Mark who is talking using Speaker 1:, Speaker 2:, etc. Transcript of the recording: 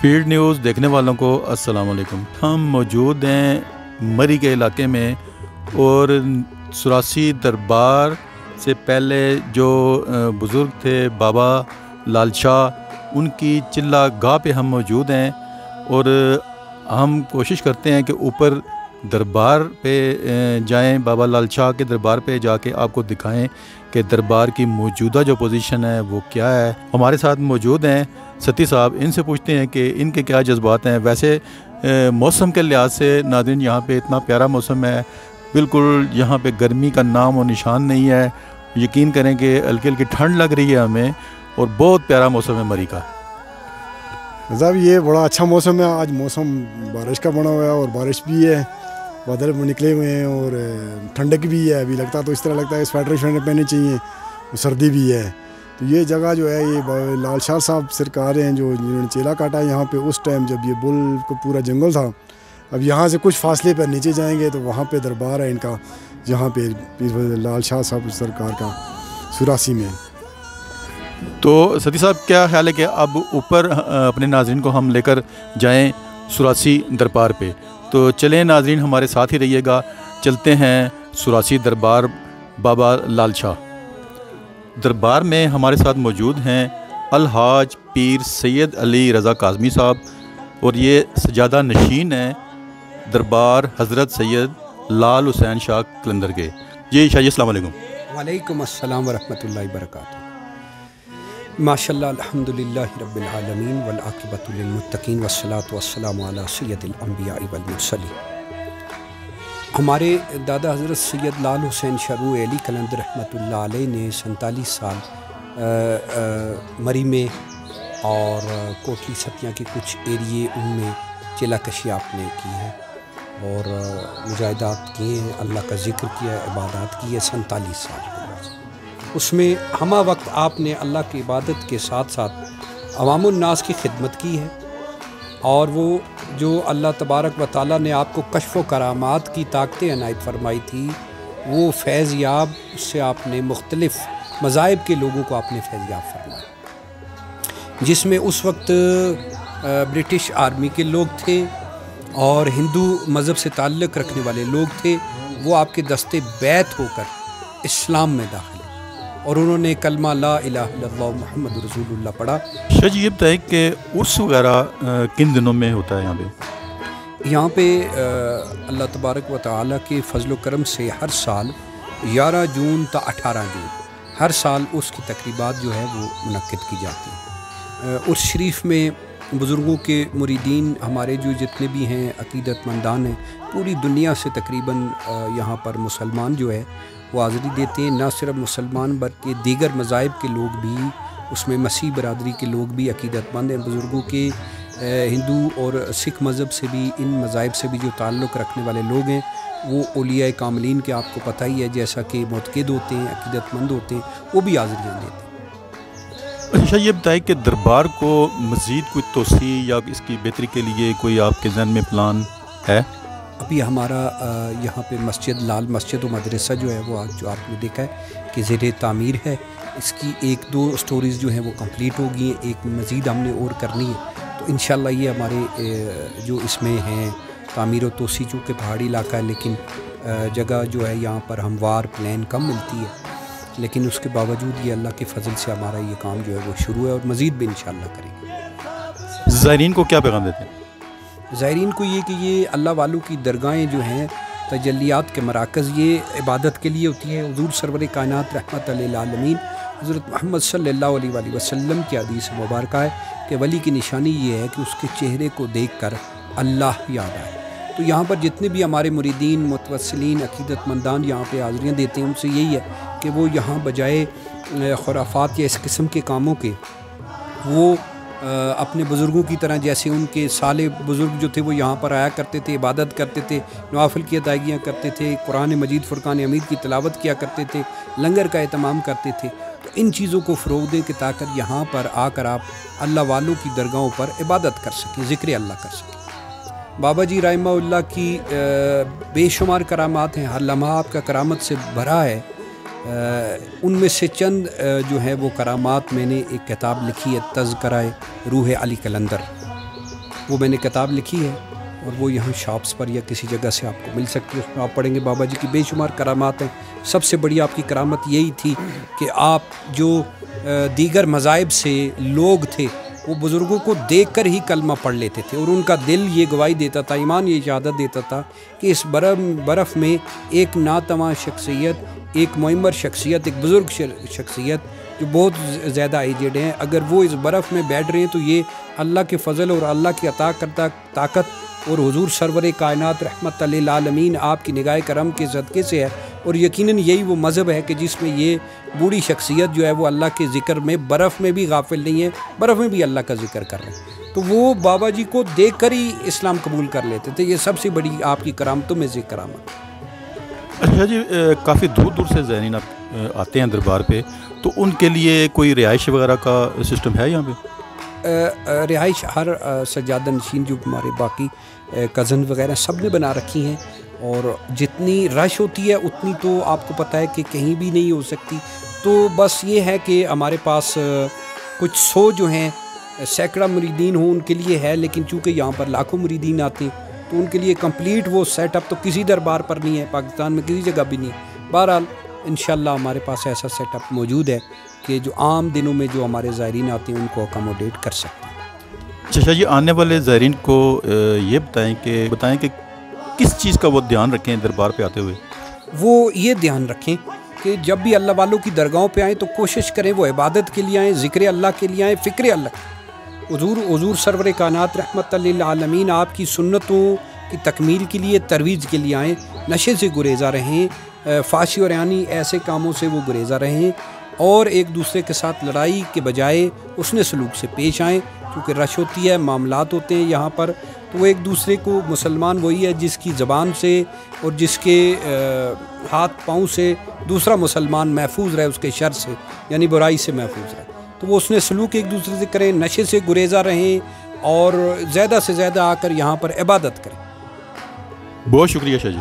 Speaker 1: Field news دیکھنے والوں کو السلام علیکم۔ ہم موجود ہیں مری کے علاقے میں، اور سراسی دربار سے پہلے جو بزرگ تھے بابا لال شاہ، ان کی چلہ گاہ پہ ہم موجود ہیں، اور ہم کوشش کرتے ہیں کہ اوپر دربار پہ جائیں، بابا لال شاہ کے دربار پہ جا کے آپ کو دکھائیں کہ دربار کی موجودہ جو پوزیشن ہے وہ کیا ہے۔ ہمارے ساتھ موجود ہیں ستی صاحب، ان سے پوچھتے ہیں کہ ان کے کیا جذبات ہیں۔ ویسے موسم کے لحاظ سے ناظرین یہاں پہ اتنا پیارا موسم ہے، بالکل یہاں پہ گرمی کا نام و نشان نہیں ہے۔ یقین کریں کہ ہلکی ہلکی ٹھنڈ لگ رہی ہے ہمیں، اور بہت پیارا موسم ہے مری کا۔
Speaker 2: صاحب یہ بڑا اچھا موسم ہے، آج موسم بارش کا بنا ہوا ہے، اور بارش بھی ہے، بادل نکلے ہوئے ہیں، اور ٹھنڈک بھی ہے۔ ابھی لگتا تو اس طرح لگتا ہے سویٹر پہننے چاہیے، سردی بھی ہے۔ تو یہ جگہ جو ہے، یہ لال شاہ صاحب سرکار ہیں جو جنہوں نے چیلا کاٹا یہاں پہ اس ٹائم جب یہ بل کو پورا جنگل تھا۔ اب یہاں سے کچھ فاصلے پر نیچے جائیں گے تو وہاں پہ دربار ہے ان کا، جہاں پہ لال شاہ صاحب سرکار کا سراسی میں۔
Speaker 1: تو ستی صاحب کیا خیال ہے کہ اب اوپر اپنے ناظرین کو ہم لے کر جائیں سراسی دربار پہ؟ تو چلیں ناظرین، ہمارے ساتھ ہی رہیے گا، چلتے ہیں سراسی دربار بابا لال شاہ۔ دربار میں ہمارے ساتھ موجود ہیں الحاج پیر سید علی رضا کاظمی صاحب، اور یہ سجادہ نشین ہیں دربار حضرت سید لال حسین شاہ قلندر کے۔ جی شاہ جی السلام علیکم۔
Speaker 3: وعلیکم السلام ورحمۃ اللہ وبرکاتہ۔ ماشاءاللہ الحمدللہ رب العالمین والعاقبۃ للمتقین والصلاۃ والسلام علی سید الانبیاء والمرسلین۔ ہمارے دادا حضرت سید لال حسین شاہ علی قلندر رحمۃ اللہ علیہ نے 47 سال مری میں اور کوٹلی ستیاں کے کچھ ایریے ان میں چلا کشی آپ نے کی ہے، اور مجاہدات کیے ہیں، اللہ کا ذکر کیا ہے، عبادات کی ہے 47 سال۔ اس میں ہمہ وقت آپ نے اللہ کی عبادت کے ساتھ ساتھ عوام الناس کی خدمت کی ہے، اور وہ جو اللہ تبارک و تعالیٰ نے آپ کو کشف و کرامات کی طاقتیں عنایت فرمائی تھی، وہ فیض یاب، اس سے آپ نے مختلف مذاہب کے لوگوں کو آپ نے فیض یاب فرمایا، جس میں اس وقت برٹش آرمی کے لوگ تھے اور ہندو مذہب سے تعلق رکھنے والے لوگ تھے۔ وہ آپ کے دستے بیعت ہو کر اسلام میں داخل، اور انہوں نے کلمہ لا الہ الا اللہ محمد رسول اللہ پڑھا۔
Speaker 1: شاہ جی یہ بتائیں کہ عرس وغیرہ کن دنوں میں ہوتا ہے یہاں پہ؟
Speaker 3: یہاں پہ اللہ تبارک و تعالیٰ کے فضل و کرم سے ہر سال 11 جون تا 18 جون ہر سال اس کی تقریبات جو ہے وہ منعقد کی جاتی ہیں۔ عرس شریف میں بزرگوں کے مریدین ہمارے جو جتنے بھی ہیں عقیدت مندان ہیں، پوری دنیا سے تقریباً یہاں پر مسلمان جو ہے وہ حاضری دیتے ہیں۔ نہ صرف مسلمان بلکہ دیگر مذاہب کے لوگ بھی، اس میں مسیح برادری کے لوگ بھی عقیدت مند ہیں۔ بزرگوں کے ہندو اور سکھ مذہب سے بھی، ان مذاہب سے بھی جو تعلق رکھنے والے لوگ ہیں، وہ اولیاء کاملین کے آپ کو پتہ ہی ہے، جیسا کہ معتقد ہوتے ہیں، عقیدت مند ہوتے ہیں، وہ بھی حاضریاں دیتے ہیں۔
Speaker 1: اچھا یہ بتائیں کہ دربار کو مزید کوئی توسیع یا اس کی بہتری کے لیے کوئی آپ کے ذہن میں پلان ہے؟
Speaker 3: ابھی ہمارا یہاں پہ مسجد لال مسجد و مدرسہ جو ہے وہ جو آپ نے دیکھا ہے کہ زیر تعمیر ہے۔ اس کی 1-2 سٹوریز جو ہیں وہ کمپلیٹ ہو گئی ہیں، ایک مزید ہم نے اور کرنی ہے۔ تو انشاءاللہ یہ ہمارے جو اس میں ہیں تعمیر و توسیع، چونکہ پہاڑی علاقہ ہے لیکن جگہ جو ہے یہاں پر ہموار پلین کم ملتی ہے، لیکن اس کے باوجود یہ اللہ کے فضل سے ہمارا یہ کام جو ہے وہ شروع ہے، اور مزید بھی انشاءاللہ کریں گے۔
Speaker 1: زائرین کو کیا پیغام دیتے ہیں؟
Speaker 3: زائرین کو یہ کہ یہ اللہ والوں کی درگاہیں جو ہیں تجلیات کے مراکز، یہ عبادت کے لیے ہوتی ہیں۔ حضور سرور کائنات رحمت للعالمین حضرت محمد صلی اللہ علیہ وآلہ وسلم کی حدیث مبارکہ ہے کہ ولی کی نشانی یہ ہے کہ اس کے چہرے کو دیکھ کر اللہ یاد آئے۔ تو یہاں پر جتنے بھی ہمارے مریدین، متوسلین، عقیدت مندان یہاں پہ حاضریاں دیتے ہیں، ان سے یہی ہے کہ وہ یہاں بجائے خرافات یا اس قسم کے کاموں کے، وہ اپنے بزرگوں کی طرح، جیسے ان کے صالح بزرگ جو تھے وہ یہاں پر آیا کرتے تھے، عبادت کرتے تھے، نوافل کی ادائیگیاں کرتے تھے، قرآن مجید فرقان حمید کی تلاوت کیا کرتے تھے، لنگر کا اہتمام کرتے تھے، تو ان چیزوں کو فروغ دیں کہ تاکہ یہاں پر آ کر آپ اللہ والوں کی درگاہوں پر عبادت کر سکیں، ذکر اللہ کر سکیں۔ بابا جی رحمہ اللہ کی بے شمار کرامات ہیں، ہر لمحہ آپ کا کرامت سے بھرا ہے۔ ان میں سے چند جو ہے وہ کرامات میں نے ایک کتاب لکھی ہے، تذکرہ روح علی قلندر، وہ میں نے کتاب لکھی ہے اور وہ یہاں شاپس پر یا کسی جگہ سے آپ کو مل سکتی ہے. اس میں آپ پڑھیں گے بابا جی کی بے شمار کرامات ہیں. سب سے بڑی آپ کی کرامت یہی تھی کہ آپ جو دیگر مذاہب سے لوگ تھے وہ بزرگوں کو دیکھ کر ہی کلمہ پڑھ لیتے تھے، اور ان کا دل یہ گواہی دیتا تھا، ایمان یہ شہادت دیتا تھا کہ اس برف میں ایک ناتواں شخصیت، ایک معمر شخصیت، ایک بزرگ شخصیت جو بہت زیادہ ایجڈ ہیں، اگر وہ اس برف میں بیٹھ رہے ہیں تو یہ اللہ کے فضل اور اللہ کی عطا کرتا طاقت اور حضور سرور کائنات رحمت للعالمین آپ کی نگاہ کرم کے صدقے سے ہے. اور یقیناً یہی وہ مذہب ہے کہ جس میں یہ بوڑھی شخصیت جو ہے وہ اللہ کے ذکر میں برف میں بھی غافل نہیں ہے، برف میں بھی اللہ کا ذکر کر رہے ہیں. تو وہ بابا جی کو دیکھ کر ہی اسلام قبول کر لیتے تھے. یہ سب سے بڑی آپ کی کرامتوں میں سے کرامت.
Speaker 1: اچھا جی، کافی دور دور سے زائرین آتے ہیں دربار پہ، تو ان کے لیے کوئی رہائش وغیرہ کا سسٹم ہے یہاں پہ؟
Speaker 3: رہائش ہر سجادہ نشین جو ہمارے باقی کزن وغیرہ سب نے بنا رکھی ہیں، اور جتنی رش ہوتی ہے اتنی تو آپ کو پتہ ہے کہ کہیں بھی نہیں ہو سکتی. تو بس یہ ہے کہ ہمارے پاس کچھ 100 جو ہیں سینکڑا مریدین ہوں ان کے لیے ہے، لیکن چونکہ یہاں پر لاکھوں مریدین آتے ہیں تو ان کے لیے کمپلیٹ وہ سیٹ اپ تو کسی دربار پر نہیں ہے، پاکستان میں کسی جگہ بھی نہیں ہے. بہرحال انشاءاللہ ہمارے پاس ایسا سیٹ اپ موجود ہے کہ جو عام دنوں میں جو ہمارے زائرین آتے ہیں ان کو اکاموڈیٹ کر سکتے ہیں.
Speaker 1: اچھا جی، آنے والے زائرین کو یہ بتائیں کہ کس چیز کا وہ دھیان رکھیں دربار پہ آتے ہوئے؟
Speaker 3: وہ یہ دھیان رکھیں کہ جب بھی اللہ والوں کی درگاہوں پہ آئیں تو کوشش کریں وہ عبادت کے لیے آئیں، ذکر اللہ کے لیے آئیں، فکر اللہ. حضور سرور کائنات رحمت للعالمین آپ کی سنتوں کی تکمیل کے لیے، ترویج کے لیے آئیں. نشے سے گریزہ رہیں، فحش اور عیانی ایسے کاموں سے وہ گریزہ رہیں، اور ایک دوسرے کے ساتھ لڑائی کے بجائے حسن سلوک سے پیش آئیں. کیونکہ رش ہوتی ہے، معاملات ہوتے ہیں یہاں پر، تو وہ ایک دوسرے کو، مسلمان وہی ہے جس کی زبان سے اور جس کے ہاتھ پاؤں سے دوسرا مسلمان محفوظ رہے، اس کے شر سے یعنی برائی سے محفوظ رہے. تو وہ حسن سلوک ایک دوسرے سے کریں، نشے سے گریزہ رہیں، اور زیادہ سے زیادہ آ کر یہاں پر عبادت کریں.
Speaker 1: بہت شکریہ شاہ جی.